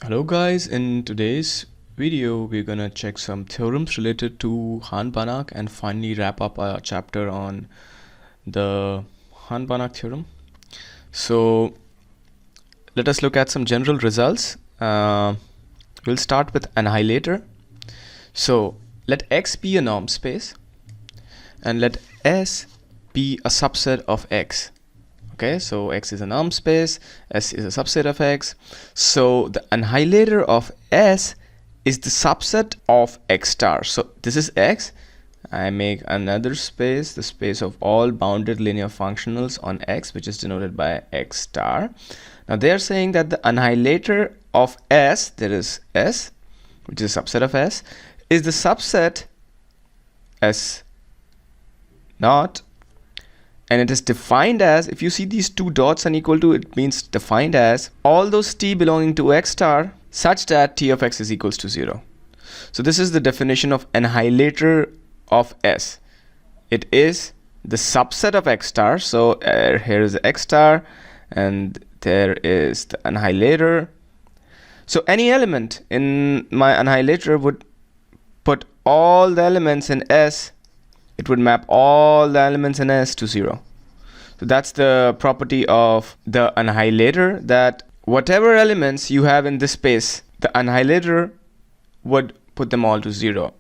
Hello guys, in today's video we're gonna check some theorems related to Han-Banach and finally wrap up our chapter on the Han-Banach theorem. So let us look at some general results. We'll start with annihilator. So let X be a norm space and let S be a subset of X. Okay, so X is a norm space, S is a subset of X. So the annihilator of S is the subset of X star. So this is X. I make another space, the space of all bounded linear functionals on X, which is denoted by X star. Now they are saying that the annihilator of S, there is S, which is a subset of S, is the subset S naught. And it is defined as, if you see these two dots unequal to, it means defined as all those t belonging to X star such that t of X is equals to 0. So this is the definition of annihilator of S. It is the subset of X star. So here is X star and there is the annihilator. So any element in my annihilator would put all the elements in S. It would map all the elements in S to 0. So that's the property of the annihilator, that whatever elements you have in this space, the annihilator would put them all to 0.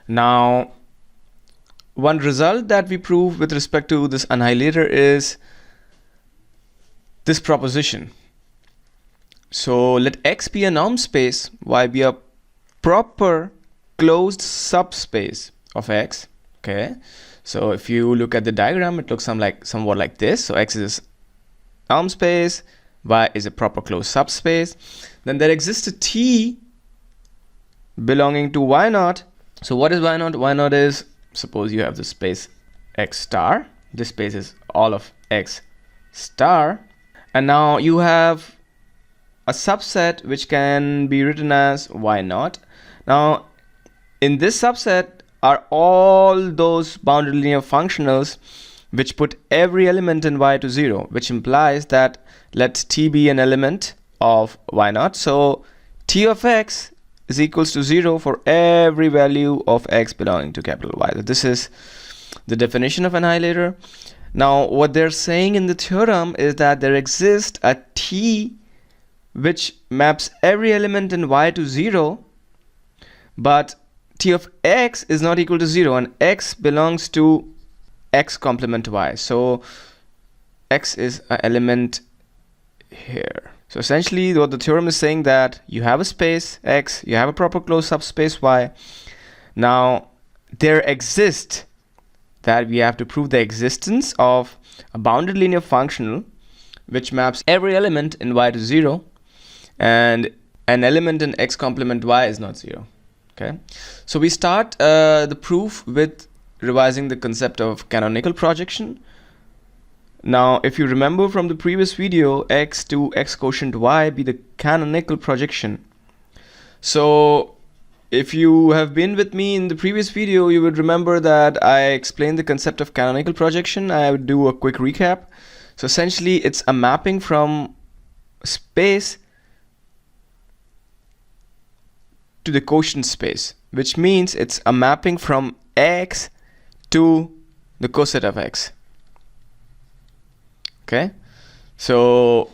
Now, one result that we prove with respect to this annihilator is this proposition. So let X be a norm space, Y be a proper closed subspace of X. Okay, so if you look at the diagram, it looks somewhat like this. So X is a norm space, Y is a proper closed subspace. Then there exists a T belonging to Y naught. So what is Y naught? Y naught is, suppose you have the space X star. This space is all of X star. And now you have a subset which can be written as Y naught. Now, in this subset are all those bounded linear functionals which put every element in Y to 0, which implies that let T be an element of Y naught. So T of X is equals to 0 for every value of X belonging to capital Y. So this is the definition of annihilator. Now what they're saying in the theorem is that there exists a T which maps every element in Y to 0, but T of X is not equal to 0 and X belongs to X complement Y. So X is an element here. So essentially what the theorem is saying, that you have a space X, you have a proper closed subspace Y. Now there exists, that we have to prove the existence of a bounded linear functional which maps every element in Y to 0, and an element in X complement Y is not 0. Okay, so we start the proof with revising the concept of canonical projection. Now, if you remember from the previous video, X to X quotient Y be the canonical projection. So if you have been with me in the previous video, you would remember that I explained the concept of canonical projection. I would do a quick recap. So essentially, it's a mapping from space to the quotient space, which means it's a mapping from X to the coset of X. Okay, so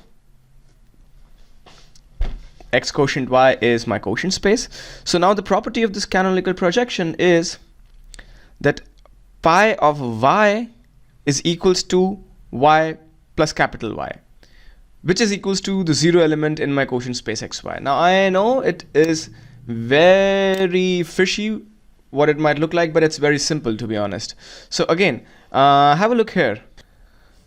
X quotient Y is my quotient space. So now the property of this canonical projection is that pi of Y is equals to Y plus capital Y, which is equals to the 0 element in my quotient space XY. Now I know it is very fishy what it might look like, but it's very simple, to be honest. So again, have a look here.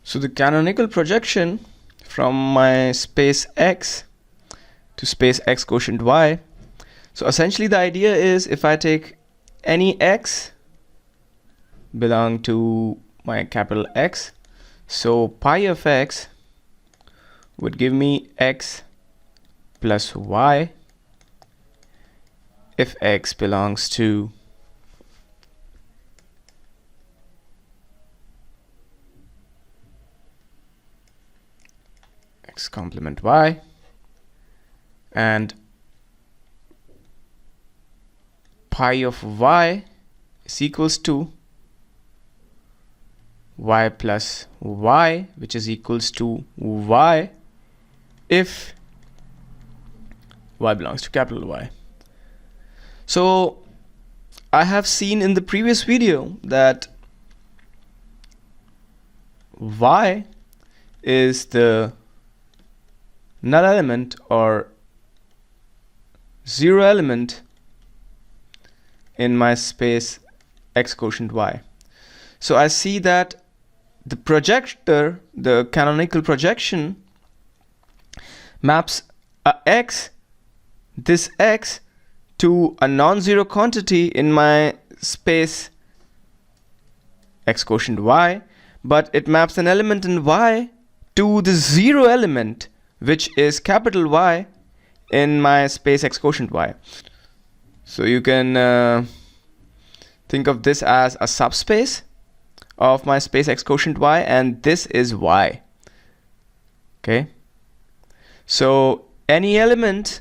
So the canonical projection from my space X to space X quotient Y. So essentially the idea is, if I take any X belong to my capital X, so pi of X would give me X plus Y if X belongs to X complement Y. and pi of y is equals to y plus y, which is equals to y if y belongs to capital Y. So I have seen in the previous video that y is the null element or zero element in my space x quotient y. So I see that the projector, the canonical projection, maps this x to a non-zero quantity in my space x quotient y, but it maps an element in y to the zero element, which is capital Y, in my space x quotient y. So you can think of this as a subspace of my space x quotient y, and this is y. Okay, so any element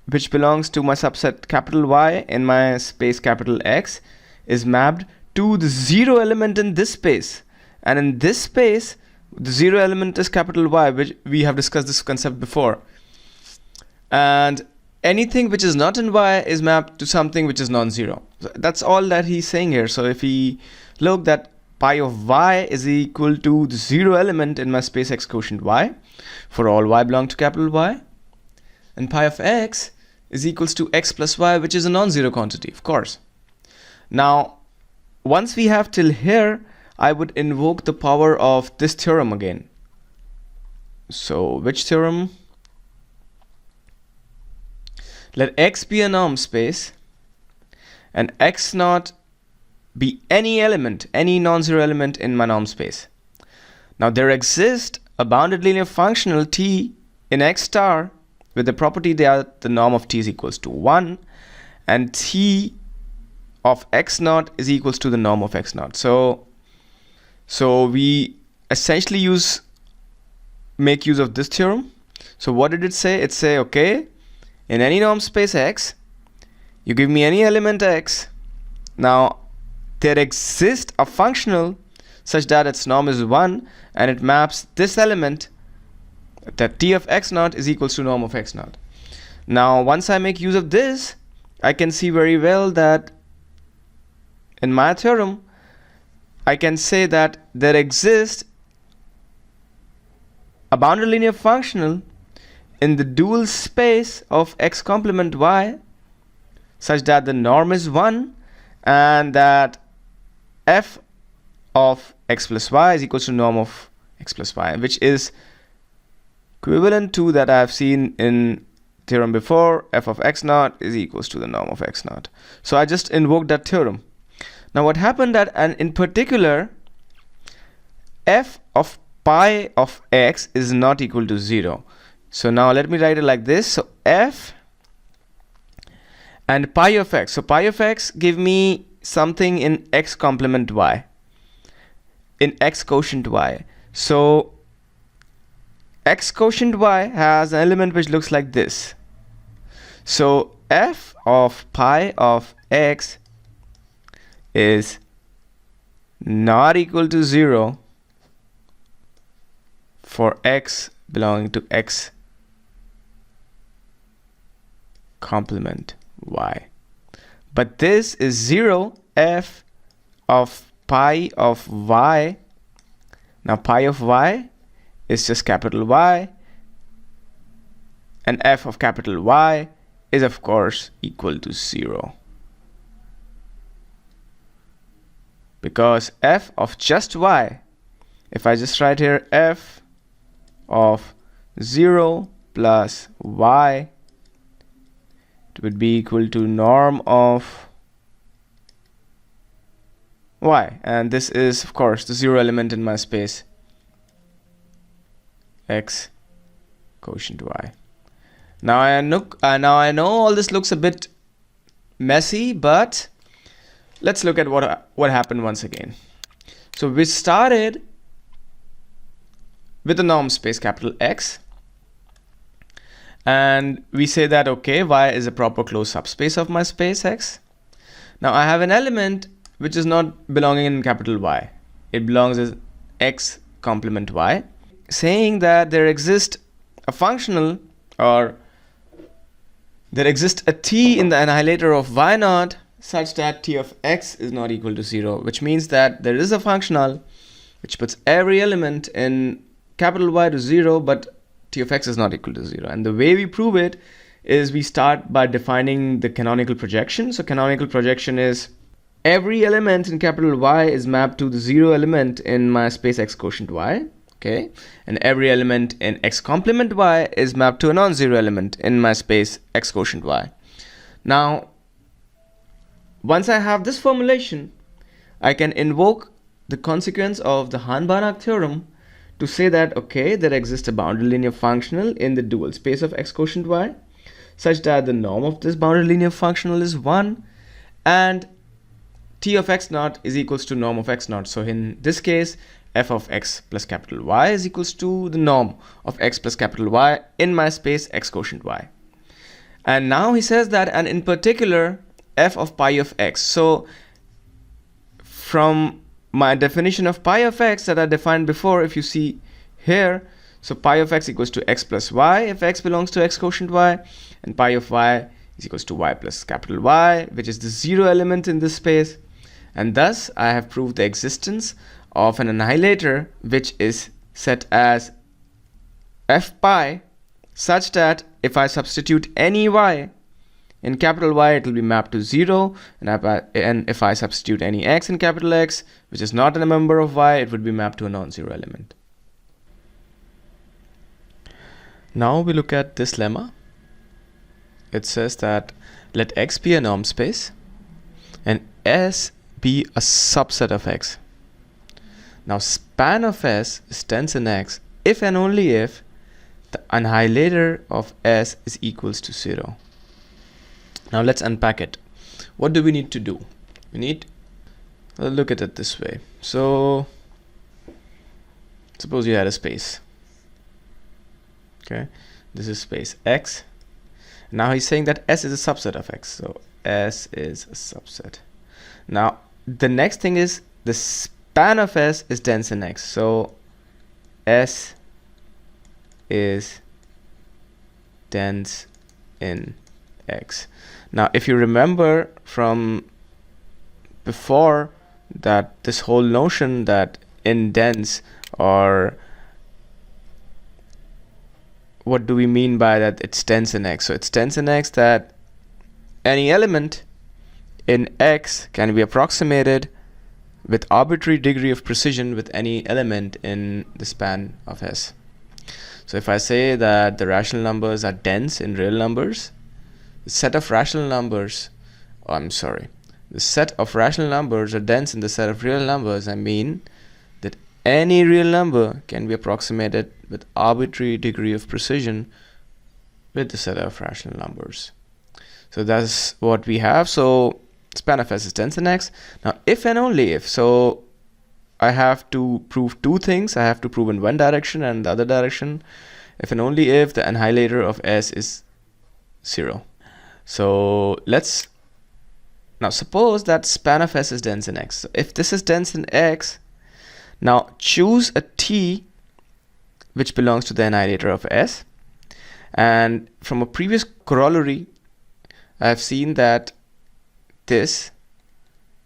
which belongs to my subset capital Y in my space capital X is mapped to the zero element in this space, and in this space the zero element is capital Y, which we have discussed this concept before, and anything which is not in Y is mapped to something which is non-zero. So that's all that he's saying here. So if we look that pi of y is equal to the zero element in my space x quotient y for all y belong to capital Y, and pi of x is equals to x plus y, which is a non-zero quantity, of course. Now, once we have till here, I would invoke the power of this theorem again. So, which theorem? Let x be a norm space and x naught be any element, any non-zero element in my norm space. Now, there exists a bounded linear functional t in x star with the property that the norm of t is equals to 1 and t of x naught is equals to the norm of x naught. So we essentially make use of this theorem. So what did it say? It say, okay, in any norm space x, you give me any element x. Now there exists a functional such that its norm is 1 and it maps this element, that t of x naught is equals to norm of x naught. Now once I make use of this, I can see very well that in my theorem I can say that there exists a bounded linear functional in the dual space of x complement y such that the norm is 1 and that f of x plus y is equals to norm of x plus y, which is equivalent to that I have seen in theorem before, f of x naught is equals to the norm of x naught. So I just invoked that theorem. Now what happened that, and in particular, f of pi of x is not equal to 0. So now let me write it like this. So f and pi of x. So pi of x give me something in x complement y, in x quotient y. So x quotient y has an element which looks like this. So f of pi of x is not equal to 0 for x belonging to x complement y. But this is 0 f of pi of y. Now pi of y is just capital Y, and f of capital Y is of course equal to 0. Because f of just y, if I just write here f of 0 plus y, it would be equal to norm of y, and this is of course the 0 element in my space x quotient y. Now I know all this looks a bit messy, but let's look at what happened once again. So we started with the norm space capital X, And we say that, okay, Y is a proper closed subspace of my space X. Now I have an element which is not belonging in capital Y. It belongs as X complement Y, saying that there exists a functional, or there exists a T in the annihilator of Y naught such that T of X is not equal to 0, which means that there is a functional which puts every element in capital Y to 0, but T of X is not equal to 0. And the way we prove it is we start by defining the canonical projection. So canonical projection is every element in capital Y is mapped to the 0 element in my space X quotient Y. Okay, and every element in X complement Y is mapped to a non-zero element in my space X quotient Y. Now, once I have this formulation, I can invoke the consequence of the Hahn-Banach theorem to say that, okay, there exists a boundary linear functional in the dual space of X quotient Y such that the norm of this boundary linear functional is 1 and T of X naught is equals to norm of X naught. So in this case, f of X plus capital Y is equals to the norm of X plus capital Y in my space X quotient Y. And now he says that, and in particular, f of pi of X. So from my definition of pi of X that I defined before, if you see here, so pi of X equals to X plus Y if X belongs to X quotient Y, and pi of Y is equals to Y plus capital Y, which is the 0 element in this space. And thus I have proved the existence of an annihilator which is set as f pi such that if I substitute any Y in capital Y, it will be mapped to 0, and if I substitute any X in capital X, which is not a member of Y, it would be mapped to a non-zero element. Now we look at this lemma. It says that let X be a norm space and S be a subset of X. Now span of S is dense in X if and only if the annihilator of S is equals to 0. Now let's unpack it. What do we need to do? We need to look at it this way. So suppose you had a space. Okay, this is space X. Now he's saying that S is a subset of X. So S is a subset. Now the next thing is the span of S is dense in X. So S is dense in X. Now if you remember from before that this whole notion that in dense, or what do we mean by that it's dense in X? So it's dense in X that any element in X can be approximated with arbitrary degree of precision with any element in the span of S. So if I say that the rational numbers are dense in real numbers, the set of rational numbers, the set of rational numbers are dense in the set of real numbers, I mean that any real number can be approximated with arbitrary degree of precision with the set of rational numbers. So that's what we have. So span of S is dense in X. Now if and only if, so I have to prove two things. I have to prove in one direction and the other direction. If and only if the annihilator of S is 0. So let's now suppose that span of S is dense in X. So if this is dense in X, now choose a T which belongs to the annihilator of S. And from a previous corollary, I have seen that this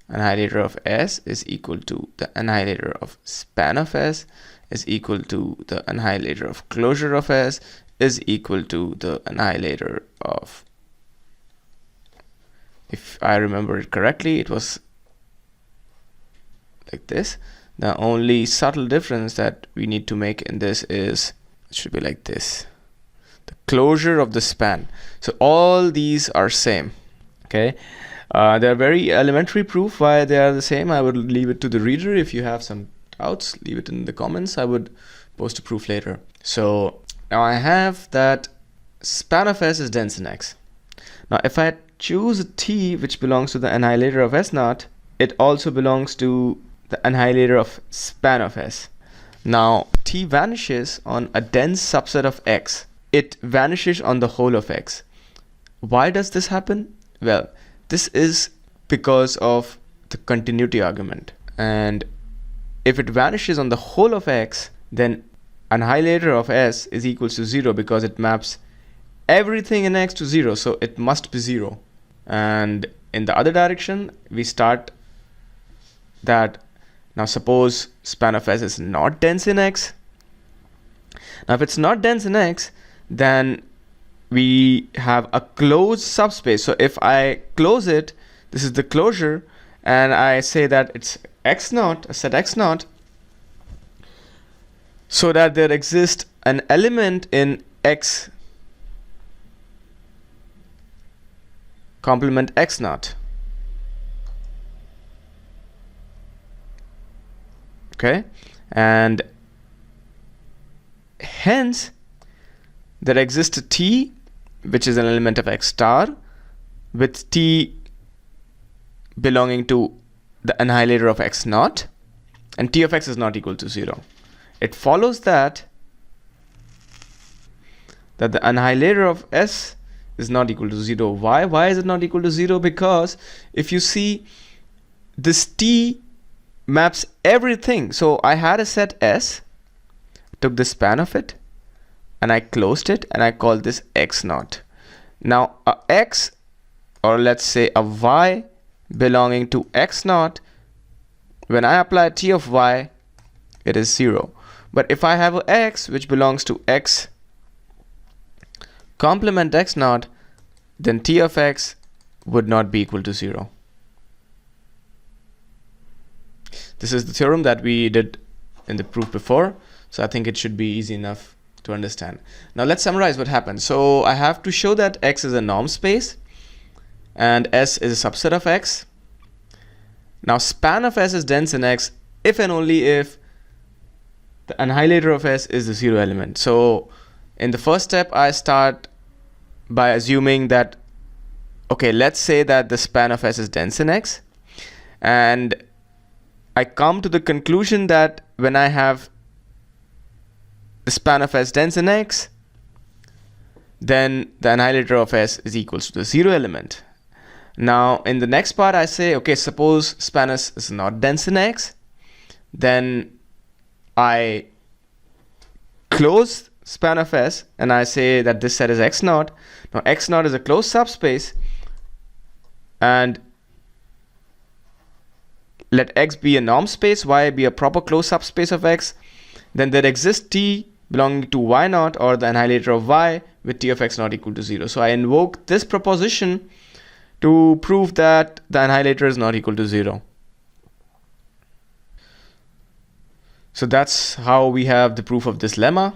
annihilator of S is equal to the annihilator of span of S is equal to the annihilator of closure of S is equal to the annihilator of, if I remember it correctly, it was like this. The only subtle difference that we need to make in this is it should be like this, the closure of the span. So all these are same. Okay, they're very elementary proof why they are the same. I would leave it to the reader. If you have some doubts, leave it in the comments. I would post a proof later. So now I have that span of S is dense in X. Now if I choose a T which belongs to the annihilator of S naught, it also belongs to the annihilator of span of S. Now T vanishes on a dense subset of X. it vanishes on the whole of X. Why does this happen? Well, this is because of the continuity argument. And if it vanishes on the whole of X, then annihilator of S is equals to 0 because it maps everything in X to 0. So it must be 0. And in the other direction, we start that now suppose span of S is not dense in X. Now if it's not dense in X, then we have a closed subspace. So if I close it, this is the closure, and I say that it's x0, a set x0, so that there exists an element in X complement x0. Okay, and hence there exists a T which is an element of X star with T belonging to the annihilator of x0, and T of X is not equal to 0. It follows that the annihilator of S is not equal to 0. Why? Why is it not equal to 0? Because if you see, this T maps everything. So I had a set S, took the span of it, and I closed it, and I called this x0. Now a X, or let's say a Y belonging to x0, when I apply T of Y, it is 0. But if I have a X which belongs to X complement x0, then T of X would not be equal to 0. This is the theorem that we did in the proof before, so I think it should be easy enough to understand. Now let's summarize what happened. So I have to show that X is a norm space and S is a subset of X. Now span of S is dense in X if and only if the annihilator of S is the 0 element. So in the first step, I start by assuming that, okay, let's say that the span of S is dense in X, and I come to the conclusion that when I have the span of S dense in X, then the annihilator of S is equals to the 0 element. Now in the next part, I say, okay, suppose span S is not dense in X, then I close span of S and I say that this set is x0. Now x0 is a closed subspace, and let X be a norm space, Y be a proper closed subspace of X. Then there exists T belonging to y0, or the annihilator of Y, with T of X not equal to 0. So I invoke this proposition to prove that the annihilator is not equal to 0. So that's how we have the proof of this lemma.